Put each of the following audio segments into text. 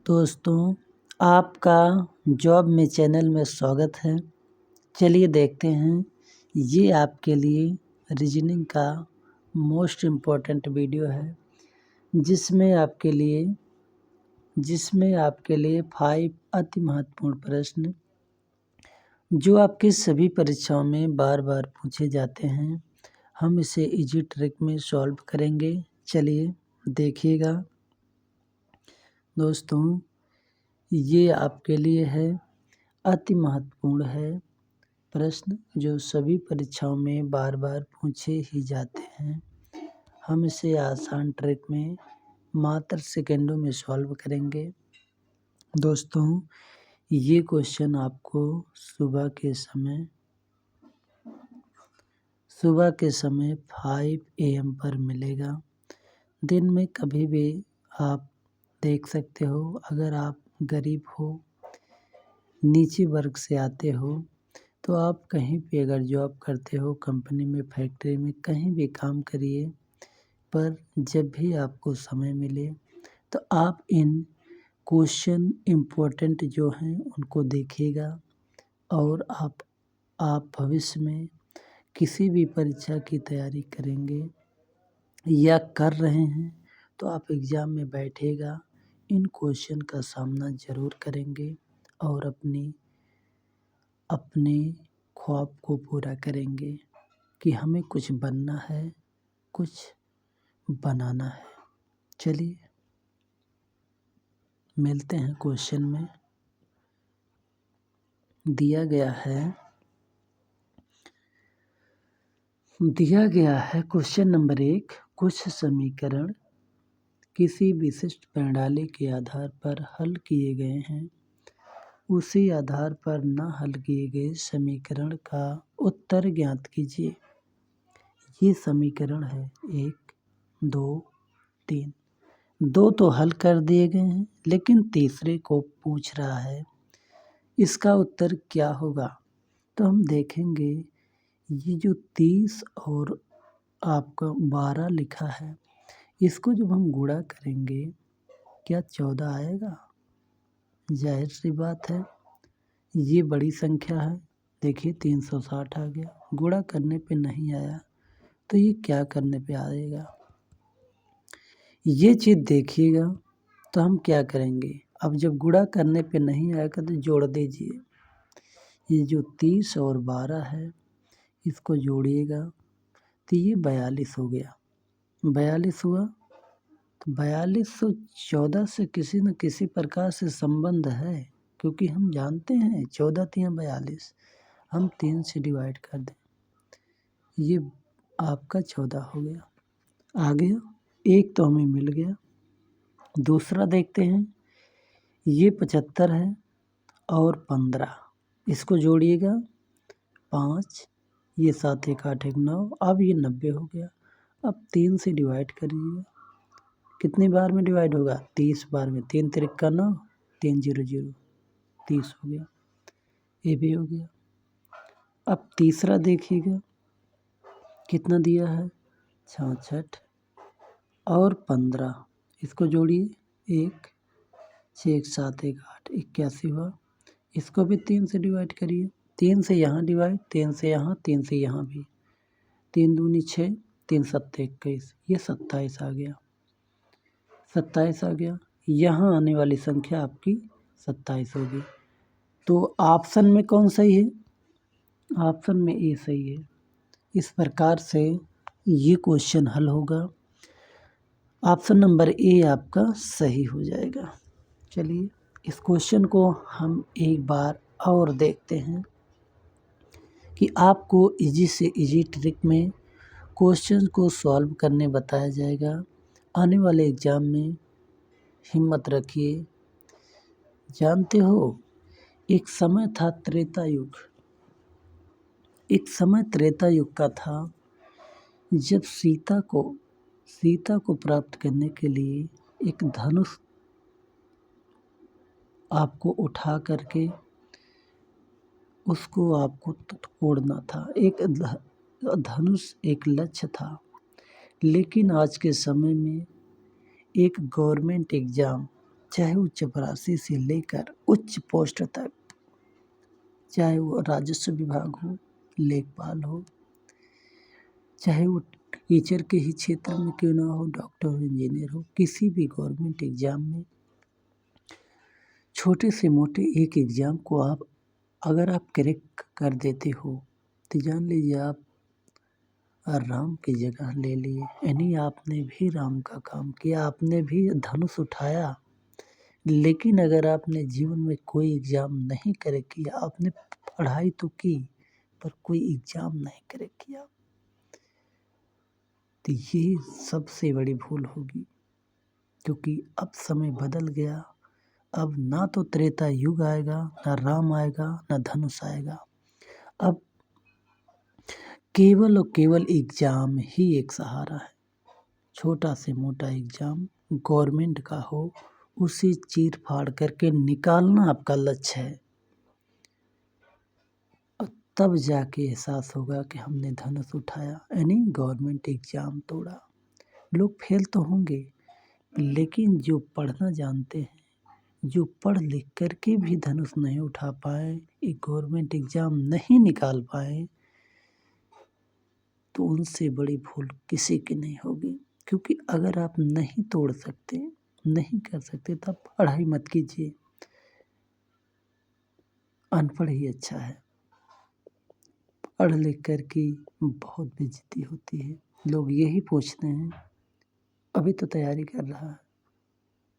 दोस्तों, आपका जॉब में चैनल में स्वागत है। चलिए देखते हैं, ये आपके लिए रीजनिंग का मोस्ट इम्पोर्टेंट वीडियो है, जिसमें आपके लिए 5 अति महत्वपूर्ण प्रश्न जो आपकी सभी परीक्षाओं में बार-बार पूछे जाते हैं, हम इसे इजी ट्रिक में सॉल्व करेंगे। चलिए देखिएगा। दोस्तों, ये आपके लिए है अति महत्वपूर्ण है प्रश्न जो सभी परीक्षाओं में बार-बार पूछे ही जाते हैं। हम इसे आसान ट्रिक में मात्र सेकंडों में सॉल्व करेंगे। दोस्तों, ये क्वेश्चन आपको सुबह के समय 5 AM पर मिलेगा। दिन में कभी भी आप देख सकते हो। अगर आप गरीब हो, नीचे वर्ग से आते हो, तो आप कहीं पे अगर जॉब करते हो, कंपनी में, फैक्ट्री में, कहीं भी काम करिए, पर जब भी आपको समय मिले तो आप इन क्वेश्चन इम्पोर्टेंट जो हैं उनको देखिएगा। और आप भविष्य में किसी भी परीक्षा की तैयारी करेंगे या कर रहे हैं तो आप एग्ज़ाम में बैठेगा, इन क्वेश्चन का सामना ज़रूर करेंगे और अपने ख्वाब को पूरा करेंगे कि हमें कुछ बनना है, कुछ बनाना है। चलिए मिलते हैं क्वेश्चन में। दिया गया है क्वेश्चन नंबर 1, कुछ समीकरण किसी विशिष्ट प्रणाली के आधार पर हल किए गए हैं। उसी आधार पर न हल किए गए समीकरण का उत्तर ज्ञात कीजिए। ये समीकरण है 1, 2, 3। 2 तो हल कर दिए गए हैं, लेकिन तीसरे को पूछ रहा है, इसका उत्तर क्या होगा? तो हम देखेंगे, ये जो 30 और आपका 12 लिखा है, इसको जब हम गुणा करेंगे, क्या 14 आएगा? जाहिर सी बात है, ये बड़ी संख्या है। देखिए 360 आ गया, गुणा करने पे नहीं आया, तो ये क्या करने पे आएगा? ये चीज़ देखिएगा। तो हम क्या करेंगे, अब जब गुणा करने पे नहीं आएगा तो जोड़ दीजिए। ये जो 30 और 12 है, इसको जोड़िएगा तो ये 42 हो गया। 42 हुआ तो 42 और 14 से किसी न किसी प्रकार से संबंध है, क्योंकि हम जानते हैं 14 तिया 42, हम 3 से डिवाइड कर दें, ये आपका 14 हो गया। आ गया, एक तो हमें मिल गया। दूसरा देखते हैं, ये 75 है और 15, इसको जोड़िएगा 5, ये 7 1 8 1 9, अब ये 90 हो गया। अब 3 से डिवाइड करिएगा, कितनी बार में डिवाइड होगा? 30 बार में। 3 तिरिक का 9, 3 0 0, 30 हो गया। ये भी हो गया। अब तीसरा देखिएगा, कितना दिया है? 66 और 15, इसको जोड़िए 1, 6 1 7 1 8, 81 हुआ। इसको भी 3 से डिवाइड करिए, 3 से यहाँ डिवाइड, 3 से यहाँ, 3 से यहाँ भी, 3 दूनी 6, 3 7 21, ये 27 आ गया। 27 आ गया। यहाँ आने वाली संख्या आपकी 27 होगी। तो ऑप्शन में कौन सही है? ऑप्शन में ए सही है। इस प्रकार से ये क्वेश्चन हल होगा। ऑप्शन नंबर ए आपका सही हो जाएगा। चलिए इस क्वेश्चन को हम एक बार और देखते हैं कि आपको इजी से इजी ट्रिक में क्वेश्चन को सॉल्व करने बताया जाएगा। आने वाले एग्ज़ाम में हिम्मत रखिए। जानते हो, एक समय था त्रेता युग का था, जब सीता को प्राप्त करने के लिए एक धनुष आपको उठा करके उसको आपको तोड़ना था। एक धनुष एक लक्ष्य था, लेकिन आज के समय में एक गवर्नमेंट एग्ज़ाम चाहे वो चपरासी से लेकर उच्च पोस्ट तक, चाहे वो राजस्व विभाग हो, लेखपाल हो, चाहे वो टीचर के ही क्षेत्र में क्यों ना हो, डॉक्टर हो, इंजीनियर हो, किसी भी गवर्नमेंट एग्ज़ाम में छोटे से मोटे एक एग्ज़ाम को अगर आप क्रैक कर देते हो तो जान लीजिए आप राम की जगह ले लिए, यानी आपने भी राम का काम किया, आपने भी धनुष उठाया। लेकिन अगर आपने जीवन में कोई एग्ज़ाम नहीं क्रैक किया, आपने पढ़ाई तो की पर कोई एग्ज़ाम नहीं क्रैक किया, तो ये सबसे बड़ी भूल होगी। क्योंकि अब समय बदल गया, अब ना तो त्रेता युग आएगा, ना राम आएगा, ना धनुष आएगा। अब केवल और केवल एग्ज़ाम ही एक सहारा है। छोटा से मोटा एग्ज़ाम गवर्नमेंट का हो, उसे चीर फाड़ करके निकालना आपका लक्ष्य है। और तब जाके एहसास होगा कि हमने धनुष उठाया, यानी गवर्नमेंट एग्ज़ाम तोड़ा। लोग फेल तो होंगे, लेकिन जो पढ़ना जानते हैं, जो पढ़ लिख कर के भी धनुष नहीं उठा पाए, एक गवर्नमेंट एग्ज़ाम नहीं निकाल पाए, तो उनसे बड़ी भूल किसी की नहीं होगी। क्योंकि अगर आप नहीं तोड़ सकते, नहीं कर सकते, तब पढ़ाई मत कीजिए। अनपढ़ ही अच्छा है। पढ़ लिख कर के बहुत बेइज्जती होती है। लोग यही पूछते हैं, अभी तो तैयारी कर रहा है,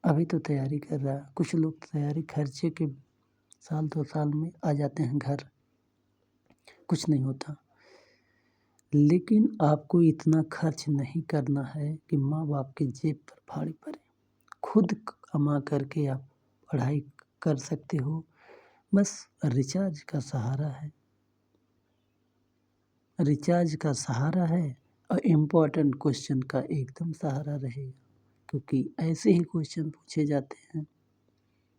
अभी तो तैयारी कर रहा है। कुछ लोग तैयारी खर्चे के साल 2 साल में आ जाते हैं घर, कुछ नहीं होता। लेकिन आपको इतना खर्च नहीं करना है कि माँ बाप के जेब पर भारी पड़े। खुद कमा करके आप पढ़ाई कर सकते हो, बस रिचार्ज का सहारा है। रिचार्ज का सहारा है और इम्पोर्टेंट क्वेश्चन का एकदम सहारा रहेगा, क्योंकि ऐसे ही क्वेश्चन पूछे जाते हैं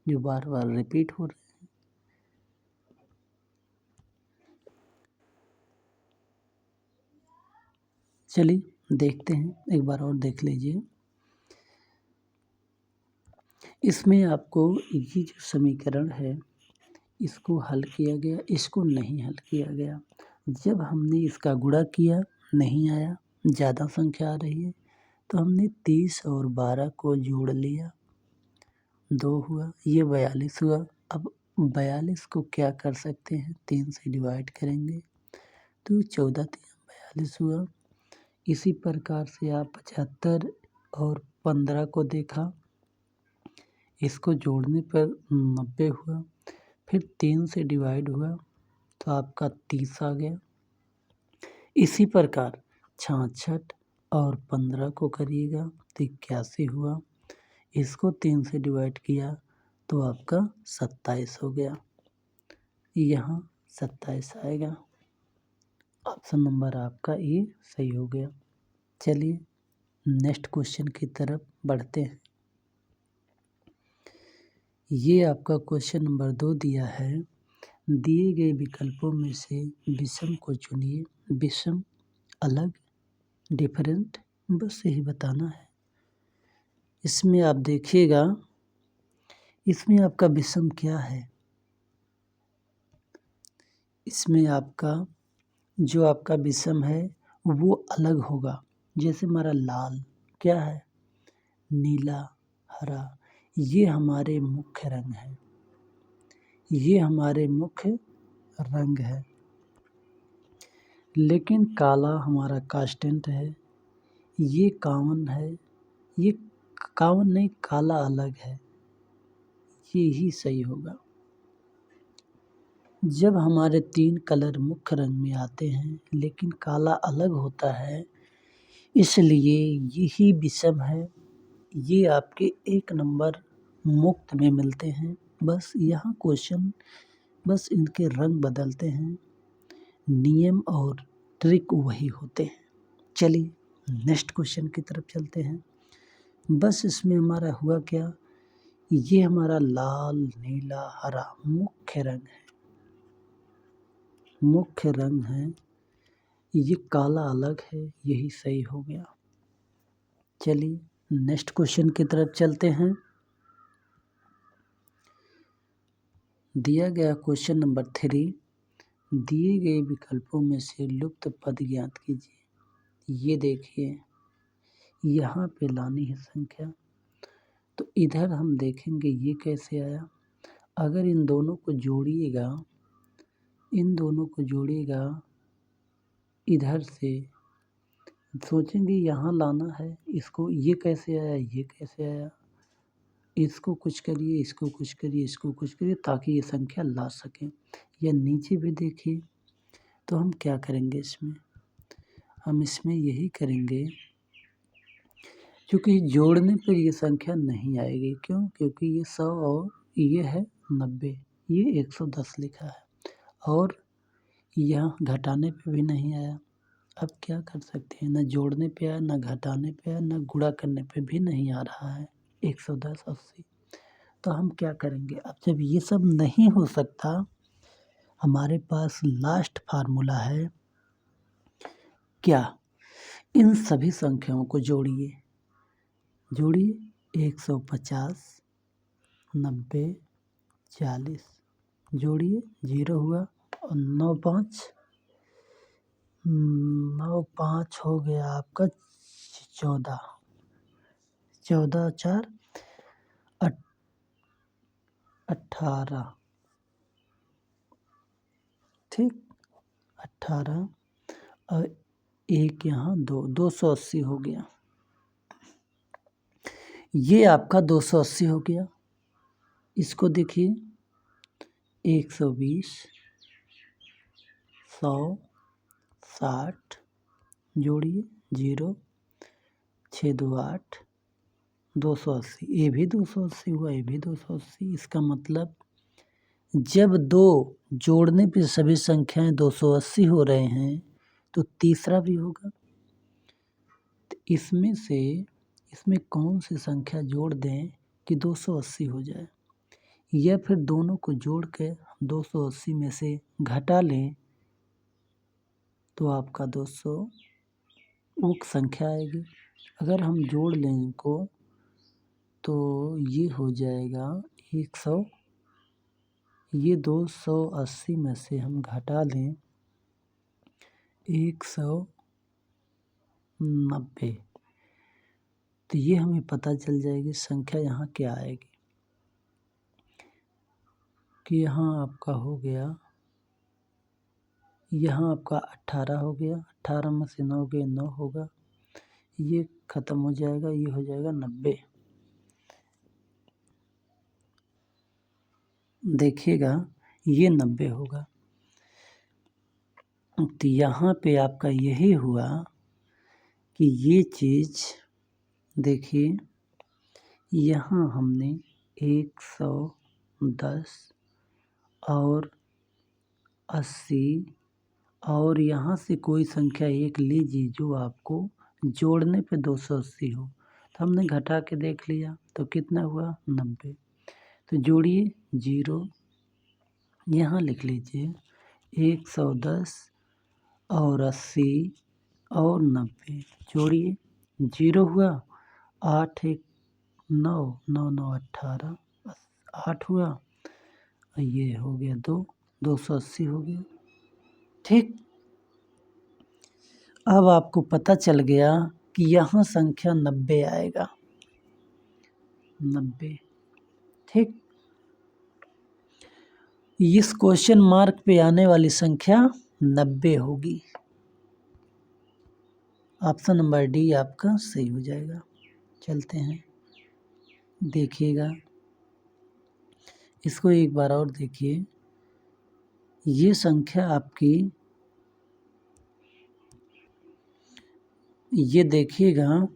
जो बार बार रिपीट हो रहे हैं। चलिए देखते हैं, एक बार और देख लीजिए। इसमें आपको ये जो समीकरण है, इसको हल किया गया, इसको नहीं हल किया गया। जब हमने इसका गुणा किया, नहीं आया, ज़्यादा संख्या आ रही है, तो हमने 30 और 12 को जोड़ लिया, 2 हुआ, ये 42 हुआ। अब 42 को क्या कर सकते हैं, 3 से डिवाइड करेंगे तो 14 3 42 हुआ। इसी प्रकार से आप 75 और 15 को देखा, इसको जोड़ने पर 90 हुआ, फिर 3 से डिवाइड हुआ तो आपका 30 आ गया। इसी प्रकार 66 और 15 को करिएगा तो 81 हुआ, इसको 3 से डिवाइड किया तो आपका 27 हो गया। यहाँ 27 आएगा। ऑप्शन नंबर आपका ए सही हो गया। चलिए नेक्स्ट क्वेश्चन की तरफ बढ़ते हैं। ये आपका क्वेश्चन नंबर 2 दिया है, दिए गए विकल्पों में से विषम को चुनिए। विषम, अलग, डिफरेंट, बस यही बताना है। इसमें आप देखिएगा, इसमें आपका विषम क्या है। इसमें आपका जो आपका विषम है वो अलग होगा। जैसे हमारा लाल क्या है, नीला, हरा, ये हमारे मुख्य रंग है, ये हमारे मुख्य रंग है। लेकिन काला हमारा कांस्टेंट है, ये कॉमन है, ये कॉमन नहीं, काला अलग है, ये ही सही होगा। जब हमारे 3 कलर मुख्य रंग में आते हैं लेकिन काला अलग होता है, इसलिए यही विषम है। ये आपके 1 नंबर मुक्त में मिलते हैं। बस यहाँ क्वेश्चन, बस इनके रंग बदलते हैं, नियम और ट्रिक वही होते हैं। चलिए नेक्स्ट क्वेश्चन की तरफ चलते हैं। बस इसमें हमारा हुआ क्या, ये हमारा लाल, नीला, हरा मुख्य रंग है, मुख्य रंग है, ये काला अलग है, यही सही हो गया। चलिए नेक्स्ट क्वेश्चन की तरफ चलते हैं। दिया गया क्वेश्चन नंबर 3, दिए गए विकल्पों में से लुप्त पद ज्ञात कीजिए। ये देखिए यहाँ पे लानी है संख्या, तो इधर हम देखेंगे ये कैसे आया। अगर इन दोनों को जोड़िएगा, इधर से सोचेंगे यहाँ लाना है इसको, ये कैसे आया, ये कैसे आया, इसको कुछ करिए, इसको कुछ करिए, इसको कुछ करिए, ताकि ये संख्या ला सकें। या नीचे भी देखिए, तो हम क्या करेंगे इसमें, हम इसमें यही करेंगे, क्योंकि जोड़ने पर ये संख्या नहीं आएगी। क्यों? क्योंकि ये 100 और ये है 90, ये 110 लिखा है, और यहाँ घटाने पे भी नहीं आया। अब क्या कर सकते हैं, ना जोड़ने पे आया, ना घटाने पे आया, ना गुणा करने पे भी नहीं आ रहा है 110 80। तो हम क्या करेंगे, अब जब ये सब नहीं हो सकता, हमारे पास लास्ट फार्मूला है क्या, इन सभी संख्याओं को जोड़िए 150 90 40, जोड़िए, 0 हुआ, और 9 5 हो गया आपका 14, 14 4 18, ठीक, 18, और एक यहाँ 280 हो गया। ये आपका 280 हो गया। इसको देखिए 120 100 60, जोड़िए, 0 6 2 8 280, ये भी 280 हुआ, ये भी 280। इसका मतलब जब दो जोड़ने पे सभी संख्याएं 280 हो रहे हैं, तो तीसरा भी होगा। तो इसमें कौन सी संख्या जोड़ दें कि 280 हो जाए, या फिर दोनों को जोड़ के 280 में से घटा लें, तो आपका 200 वो संख्या आएगी। अगर हम जोड़ लें इनको, तो ये हो जाएगा 100, ये 280 में से हम घटा लें 190, तो ये हमें पता चल जाएगी संख्या यहाँ क्या आएगी, कि यहाँ आपका हो गया, यहाँ आपका 18 हो गया, 18 में से 9 गए 9 होगा, ये ख़त्म हो जाएगा, ये हो जाएगा 90। देखिएगा ये 90 होगा। तो यहाँ पे आपका यही हुआ कि ये चीज़ देखिए, यहाँ हमने 110 और 80, और यहाँ से कोई संख्या एक लीजिए जो आपको जोड़ने पे 280 हो, तो हमने घटा के देख लिया, तो कितना हुआ 90। तो जोड़िए, 0 यहाँ लिख लीजिए, 110 और 80 और 90, जोड़िए, 0 हुआ, 8 1 9 9 9 18, 8 हुआ, और ये हो गया 280 हो गया, ठीक। अब आपको पता चल गया कि यहाँ संख्या 90 आएगा, 90, ठीक। इस क्वेश्चन मार्क पे आने वाली संख्या 90 होगी। ऑप्शन नंबर डी आपका सही हो जाएगा। चलते हैं, देखिएगा इसको एक बार और देखिए। ये संख्या आपकी, ये देखिएगा,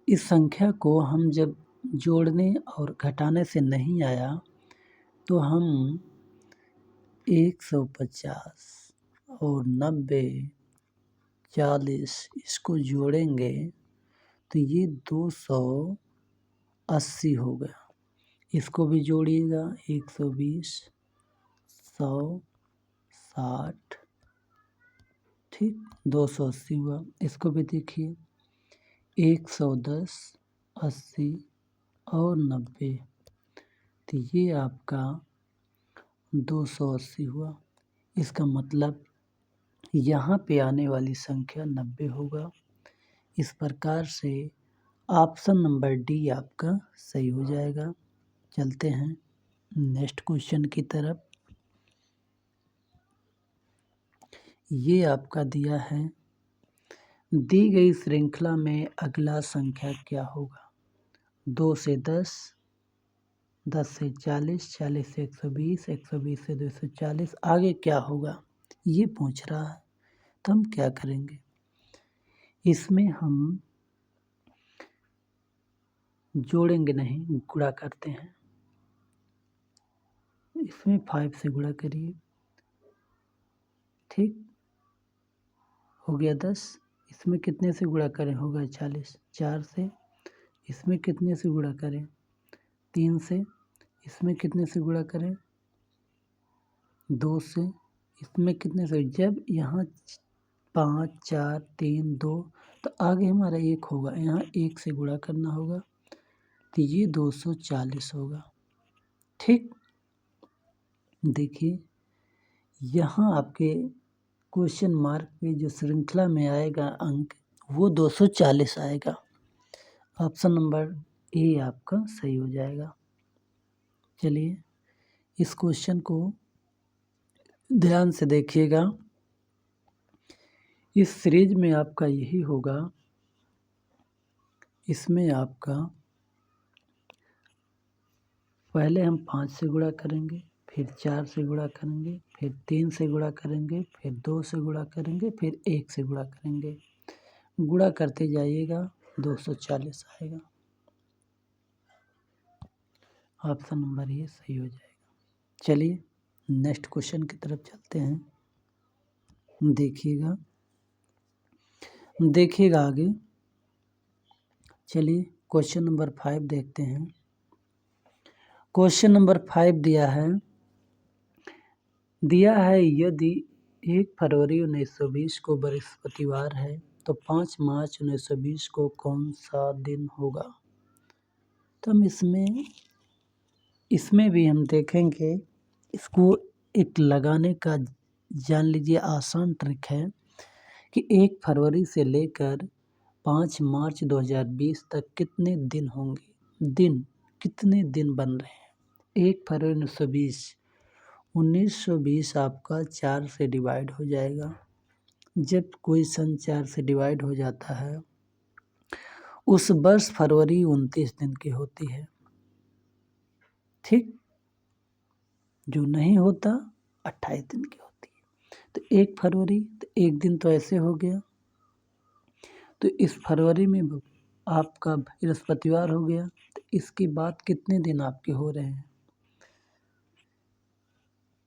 इस संख्या को हम जब जोड़ने और घटाने से नहीं आया, तो हम 150 और 90 40 इसको जोड़ेंगे, तो ये 280 हो गया। इसको भी जोड़िएगा, 120 100 60, ठीक, 280 हुआ। इसको भी देखिए, 110 80 और 90, तो ये आपका 280 हुआ। इसका मतलब यहाँ पे आने वाली संख्या 90 होगा। इस प्रकार से ऑप्शन नंबर डी आपका सही हो जाएगा। चलते हैं नेक्स्ट क्वेश्चन की तरफ। ये आपका दिया है, दी गई श्रृंखला में अगला संख्या क्या होगा? 2 से 10, 10 से 40, 40 से 120, 120 से 240, आगे क्या होगा ये पूछ रहा है। तो हम क्या करेंगे, इसमें हम जोड़ेंगे नहीं, गुणा करते हैं। इसमें 5 से गुणा करिए, ठीक हो गया 10। इसमें कितने से गुणा करें, होगा 40। 4 से, इसमें कितने से गुणा करें, 3 से। इसमें कितने से गुणा करें, 2 से। इसमें कितने से, जब यहाँ 5, 4, 3, 2, तो आगे हमारा 1 होगा, यहाँ 1 से गुणा करना होगा, तो ये 240 होगा। ठीक, देखिए यहाँ आपके क्वेश्चन मार्क पे जो श्रृंखला में आएगा अंक, वो 240 आएगा। ऑप्शन नंबर ए आपका सही हो जाएगा। चलिए इस क्वेश्चन को ध्यान से देखिएगा। इस सीरीज में आपका यही होगा। इसमें आपका पहले हम 5 से गुणा करेंगे, फिर 4 से गुणा करेंगे, फिर 3 से गुणा करेंगे, फिर 2 से गुणा करेंगे, फिर 1 से गुणा करेंगे। गुणा करते जाइएगा, 240 आएगा। ऑप्शन नंबर ये सही हो जाएगा। चलिए नेक्स्ट क्वेश्चन की तरफ चलते हैं। देखिएगा आगे। चलिए क्वेश्चन नंबर 5 देखते हैं। क्वेश्चन नंबर 5 दिया है यदि 1 फरवरी 1920 को बृहस्पतिवार है तो 5 मार्च 1920 को कौन सा दिन होगा? तो हम इसमें भी हम देखेंगे, इसको एक लगाने का जान लीजिए आसान ट्रिक है कि 1 फरवरी से लेकर 5 मार्च 2020 तक कितने दिन होंगे, कितने दिन बन रहे हैं। 1 फरवरी 1920 आपका 4 से डिवाइड हो जाएगा। जब कोई सन 4 से डिवाइड हो जाता है, उस वर्ष फरवरी 29 दिन की होती है। ठीक, जो नहीं होता 28 दिन की होती है। तो 1 फरवरी, तो एक दिन तो ऐसे हो गया। तो इस फरवरी में आपका बृहस्पतिवार हो गया, तो इसके बाद कितने दिन आपके हो रहे हैं,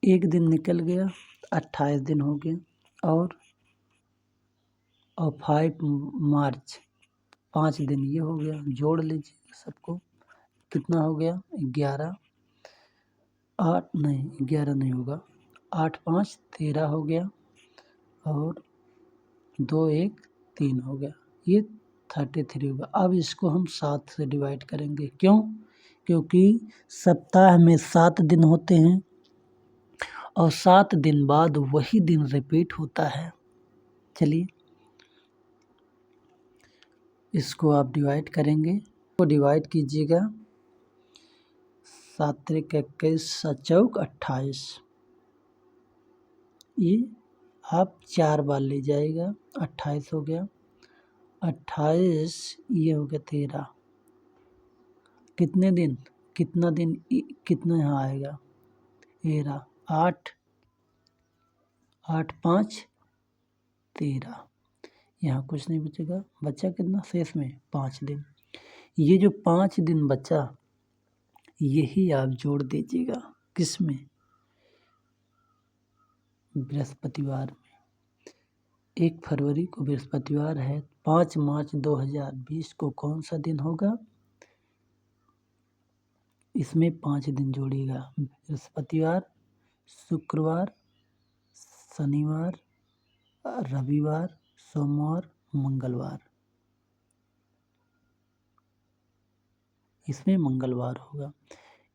एक दिन निकल गया, 28 दिन हो गए। और 5 मार्च 5 दिन ये हो गया, जोड़ लीजिए सबको, कितना हो गया 11, 11 नहीं होगा, 8 5 13 हो गया, और 2 1 3 हो गया, ये 33 होगा। अब इसको हम 7 से डिवाइड करेंगे। क्यों? क्योंकि सप्ताह में 7 दिन होते हैं और 7 दिन बाद वही दिन रिपीट होता है। चलिए इसको आप डिवाइड करेंगे, तो डिवाइड कीजिएगा, 7 त्रिक 21, 7 चौक 28, ये आप 4 बार ले जाएगा, 28 हो गया, 28 ये हो गया 13, कितने दिन, कितना यहाँ आएगा 13, 8 8 5 13, यहाँ कुछ नहीं बचेगा, बचा कितना शेष में 5 दिन। ये जो 5 दिन बचा, यही आप जोड़ दीजिएगा, किस में, बृहस्पतिवार में। 1 फरवरी को बृहस्पतिवार है, 5 मार्च 2020 को कौन सा दिन होगा, इसमें 5 दिन जोड़िएगा, बृहस्पतिवार, शुक्रवार, शनिवार, रविवार, सोमवार, मंगलवार, इसमें मंगलवार होगा।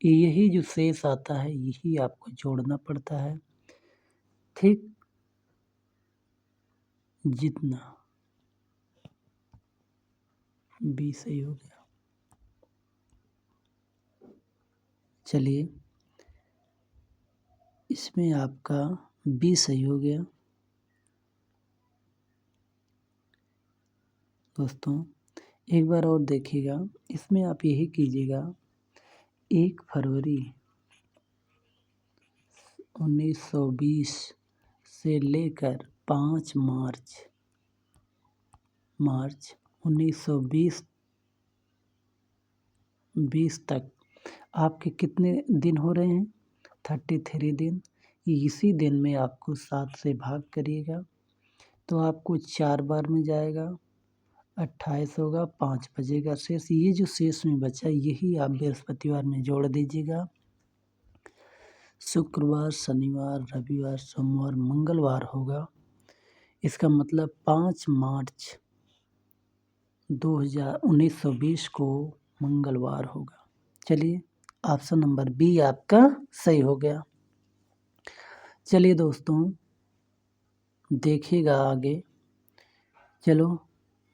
यही जो शेष आता है यही आपको जोड़ना पड़ता है। ठीक, जितना बी सही हो गया। चलिए, इसमें आपका बी सही हो गया। दोस्तों एक बार और देखिएगा, इसमें आप यही कीजिएगा, 1 फरवरी 1920 से लेकर 5 मार्च 1920 तक आपके कितने दिन हो रहे हैं? 33 दिन। इसी दिन में आपको 7 से भाग करिएगा तो आपको 4 बार में जाएगा, 28 होगा, 5 बचेगा शेष। ये जो शेष में बचा यही आप बृहस्पतिवार में जोड़ दीजिएगा। शुक्रवार, शनिवार, रविवार, सोमवार, मंगलवार होगा। इसका मतलब 5 मार्च 1920 को मंगलवार होगा। चलिए, ऑप्शन नंबर बी आपका सही हो गया। चलिए दोस्तों, देखिएगा आगे। चलो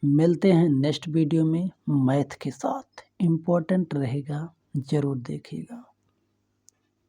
मिलते हैं नेक्स्ट वीडियो में मैथ के साथ। इम्पोर्टेंट रहेगा, ज़रूर देखिएगा।